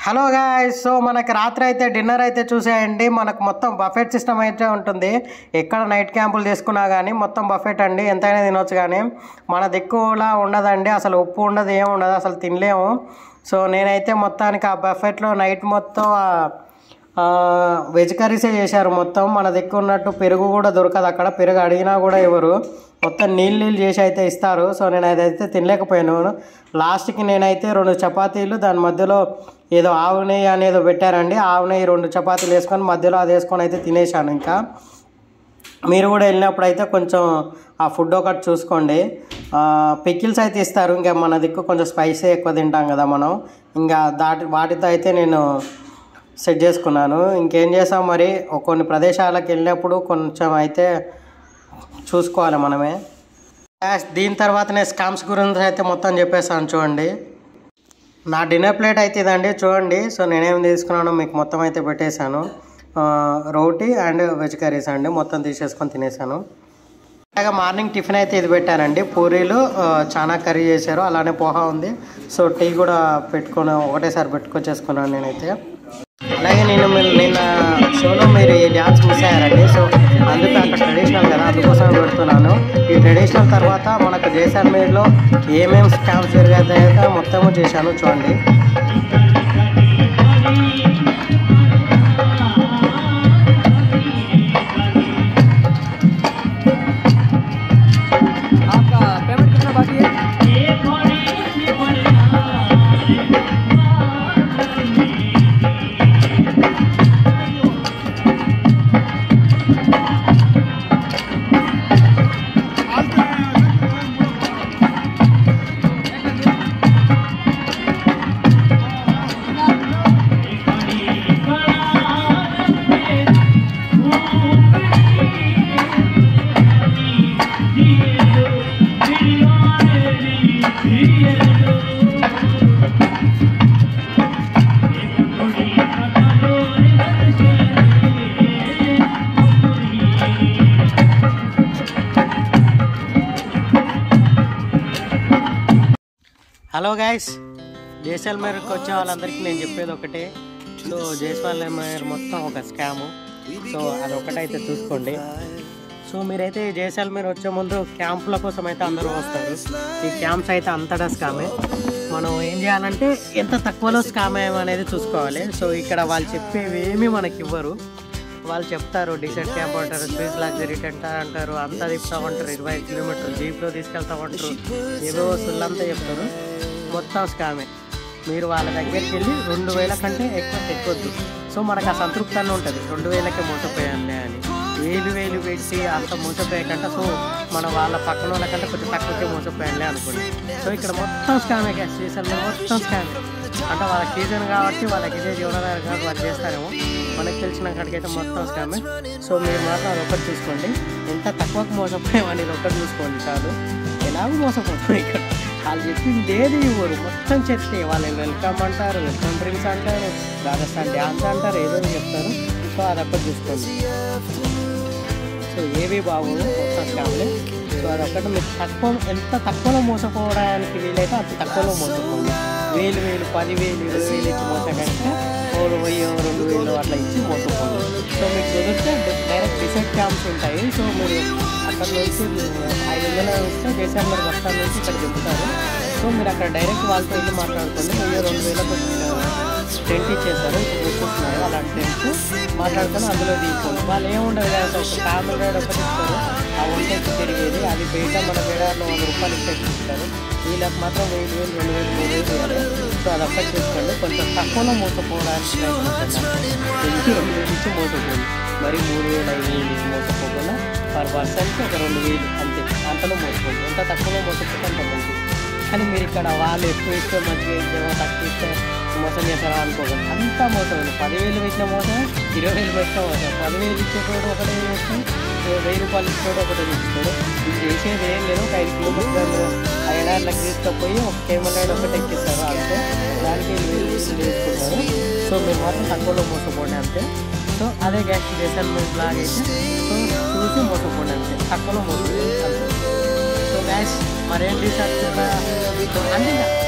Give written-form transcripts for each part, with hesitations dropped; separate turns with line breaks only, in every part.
Hello guys, so మనకి రాత్రి అయితే డిన్నర్ అయితే చూసేయండి. మనకు మొత్తం బఫెట్ సిస్టమ్ అయితే ఉంటుంది. ఎక్కడ నైట్ క్యాంపులు తీసుకున్నా కానీ మొత్తం బఫెట్ అండి. ఎంతైనా తినొచ్చు, కానీ మన దిక్కులా ఉండదండి. అసలు ఉప్పు ఉండదు, ఏమి ఉండదు, అసలు తినలేము. సో నేనైతే మొత్తానికి ఆ బఫెట్లో నైట్ మొత్తం వెజ్ కర్రీసే చేశారు. మొత్తం మన దిక్కు ఉన్నట్టు పెరుగు కూడా దొరకదు అక్కడ. పెరుగు అడిగినా కూడా ఇవ్వరు, మొత్తం నీళ్ళు చేసి అయితే ఇస్తారు. సో నేను అదైతే తినలేకపోయాను. లాస్ట్కి నేనైతే 2 చపాతీలు, దాని మధ్యలో ఏదో ఆవు నెయ్యి అనేది పెట్టారండి. ఆవు నెయ్యి 2 చపాతీలు వేసుకొని మధ్యలో అది వేసుకొని అయితే తినేసాను. ఇంకా మీరు కూడా వెళ్ళినప్పుడు అయితే కొంచెం ఆ ఫుడ్ ఒకటి చూసుకోండి. పికిల్స్ అయితే ఇస్తారు. ఇంకా మన దిక్కు కొంచెం స్పైసీ ఎక్కువ తింటాం కదా మనం, ఇంకా వాటితో అయితే నేను సెట్ చేసుకున్నాను. ఇంకేం చేసాం మరి, కొన్ని ప్రదేశాలకు వెళ్ళినప్పుడు కొంచెం అయితే చూసుకోవాలి మనమే. దీని తర్వాత నేను స్కామ్స్ గురించి అయితే మొత్తం చెప్పేస్తాను చూడండి. నా డిన్నర్ ప్లేట్ అయితే ఇదండి చూడండి. సో నేనేం తీసుకున్నానో మీకు మొత్తం అయితే పెట్టేశాను. రోటీ అండ్ వెజ్ కర్రీస్ అండి, మొత్తం తీసేసుకొని తినేసాను. అలాగే మార్నింగ్ టిఫిన్ అయితే ఇది పెట్టానండి, పూరీలు, చాలా కర్రీ చేశారు, అలానే పోహా ఉంది. సో టీ కూడా ఒకటేసారి పెట్టుకొచ్చేసుకున్నాను నేనైతే. అలాగే నిన్న షోలో మీరు ఈ డ్యాన్స్ మిస్ అయ్యారండి. సో అందుకే అక్కడ ట్రెడిషనల్ కదా, అందుకోసం పెడుతున్నాను. ఈ ట్రెడిషనల్ తర్వాత మనకు జైసల్మేర్లో ఏమేమి స్కామ్స్ జరిగాయో మొత్తము చేశాను చూడండి. హలో గైస్, జైసల్మేర్కి వచ్చే వాళ్ళందరికీ నేను చెప్పేది ఒకటే. సో జైసల్మేర్ మొత్తం ఒక స్కాము. సో అదొకటైతే చూసుకోండి. సో మీరైతే జైసల్మేర్ వచ్చే ముందు క్యాంపుల కోసం అయితే అందరూ వస్తారు. ఈ క్యాంప్స్ అయితే అంతటా స్కామే. మనం ఏం చేయాలంటే ఎంత తక్కువలో స్కామ్ అనేది చూసుకోవాలి. సో ఇక్కడ వాళ్ళు చెప్పేవి ఏమీ మనకి ఇవ్వరు. వాళ్ళు చెప్తారు డిసెంట్ క్యాంప్ అంటారు, స్పేస్ లగ్జరీ టెంట్ అంటారు, అంతా తిప్పుతామంటారు, 25 కిలోమీటర్లు జీప్లో తీసుకెళ్తామంటారు, ఏవో వస్తువులంతా చెప్తారు. మొత్తం స్కామే. మీరు వాళ్ళ దగ్గరికి వెళ్ళి 2000 కంటే ఎక్కువ తెచ్చొద్దు. సో మనకు ఆ సంతృప్తి అన్న ఉంటుంది, 2000కే మోసపోయానులే అని. 1000 పెట్టి అంత మోసపోయాకంటే, సో మన వాళ్ళ పక్కన వాళ్ళకంటే కొంచెం తక్కువకే మోసపోయానులే అనుకోండి. సో ఇక్కడ మొత్తం స్కామే గ్యాస్ చేశారు, మొత్తం స్కామే. అంటే వాళ్ళ సీజన్ కాబట్టి వాళ్ళకి ఇదే జీవనాధారం కాబట్టి వాళ్ళు చేస్తారేమో, మనకు తెలిసిన కాడికైతే మొత్తం స్కామే. సో మీరు మాత్రం అదొకటి చూసుకోండి. ఎంత తక్కువకు మోసపోయామని ఇది ఒకటి చూసుకోండి చాలు. ఎలాగో మోసపోతాం ఇక్కడ. వాళ్ళు చెప్పింది ఏది ఇవ్వరు, మొత్తం చెప్తే వాళ్ళు వెల్కమ్ అంటారు, వెల్కమ్ డ్రింక్స్ అంటారు, రాజస్థాన్ డ్యాన్స్ అంటారు, ఏదో చెప్తారు. సో అదొక్కటి చూసుకోండి. సో ఏవి బాగోదు, మొత్తం స్కామ్లే. సో అదొక్కటి మీకు ఎంత తక్కువలో మోసపోవడానికి వీలైతే అంత తక్కువలో మోసపోండి. 1000, 10,000, 20,000 ఇచ్చి మోసకంటే 1000, 2000 అట్లా ఇచ్చి మోసపోండి. సో మీకు కుదిరితే డైరెక్ట్ డిసైడ్ క్యాంప్స్ ఉంటాయి. సో మీరు అక్కడ నుంచి 500 వస్తే జైసల్మేర్ బస్ స్టాండ్ నుంచి ఇక్కడ చెప్తారు. సో మీరు అక్కడ డైరెక్ట్ వాళ్ళతో వెళ్ళి మాట్లాడుకోండి. 1000-2000 టెంట్ ఇచ్చేస్తారు, ఇప్పుడు చూస్తున్నారు అలాంటి టెంట్స్ మాట్లాడుకొని అందులో తీసుకోండి. వాళ్ళు ఏముండదు కదా, ఒక ఫ్యామిలీ రైడ్ ఒకటి ఇస్తారు, ఆ ఒంటెక్కి తిరిగేది. అది బయట మన బేడార్లో 100 రూపాయలు ఇస్తారు. వీళ్ళకి మాత్రం 1000, 2000, 3000 ఇవ్వాలి. సో అదొక్కటి చూసుకోండి. కొంచెం తక్కువలో మోసపోవడానికి ప్రయత్నించండి. 2000 ఇచ్చి మోసపోయింది, మరి 3000, 5000 ఇచ్చి మోసపోకుండా పర్ పర్సన్కి ఒక 2000 అంతే, అంతలో మోసపోయింది. ఎంత తక్కువలో మోసపోతే అంత మంచిది. కానీ మీరు ఇక్కడ వాళ్ళు ఎక్కువ ఇస్తే మంచిగా ఇచ్చేమో, తక్కువ ఇస్తే మోసం చేస్తారా అనుకోకండి. అంతా మోసం. 10,000 పెట్టిన మోసం, 20,000 పెట్టిన మోసం. 10,000 ఇచ్చేటోడు ఒకటే చేస్తాం, 1000 రూపాయలు ఇచ్చేటోడు ఒకటే ఇస్తాడు. ఇది చేసేది ఏం లేదు. ఒక 5 కిలోమీటర్లు ఆ ఎడార్లకు తీసుకుపోయి ఒక కెమెరా ఒకటి ఎక్కిస్తారు అంతే. దానికి 1000 తీసుకుంటారు. సో మీరు మాత్రం తక్కువలో మోసపోండి అంతే. సో అదే గ్యాస్ జైసల్మేర్ లాగైతే సో చూసి మోసపోండి అంతే, తక్కువలో మోసపోండి అంతే. సో గ్యాస్ మరేం రిసార్ట్ కూడా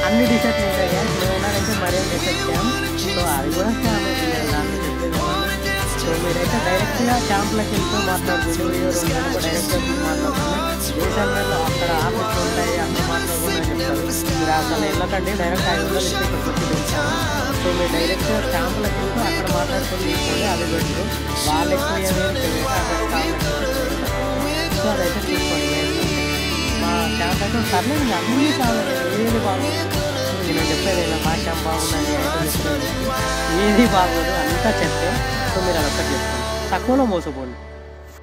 అన్ని రిసార్ట్లు ఉంటాయి కదా. మేము ఉన్నదైతే మరేం రిసార్ట్ క్యాంప్. సో అది కూడా స్కామ్ దాంట్లో చెప్పేది. సో మీరైతే డైరెక్ట్గా క్యాంప్లోకి వెళ్తూ మాట్లాడుకుంటూ డైరెక్ట్గా మాట్లాడుకుంటే జైసల్మేర్లో అక్కడ ఆఫీస్ ఉంటాయి అక్కడ మాట్లాడుకుంటూ చెప్తారు. మీరు అసలు వెళ్ళకండి, డైరెక్ట్ 500 ఇస్తే ఇక్కడికి వచ్చి తెలుస్తాను. సో మీరు డైరెక్ట్గా క్యాంప్లోకి వెళ్తూ అక్కడ మాట్లాడుకొని తీసుకోండి. అది బెటర్. వాళ్ళు ఎక్కువ సో అదైతే తీసుకోండి. మా క్యాంప్ అయితే సర్లేదు, అన్నీ కావాలి, ఏది బాగుంది నేను చెప్పేది ఇలా మా క్యాంప్ బాగుందని అయితే చెప్పలేదు. ఏది బాగోదు, అంతా చెప్తే. సో మీరు అదొక్కటి చెప్తాను, తక్కువలో మోసపోండి.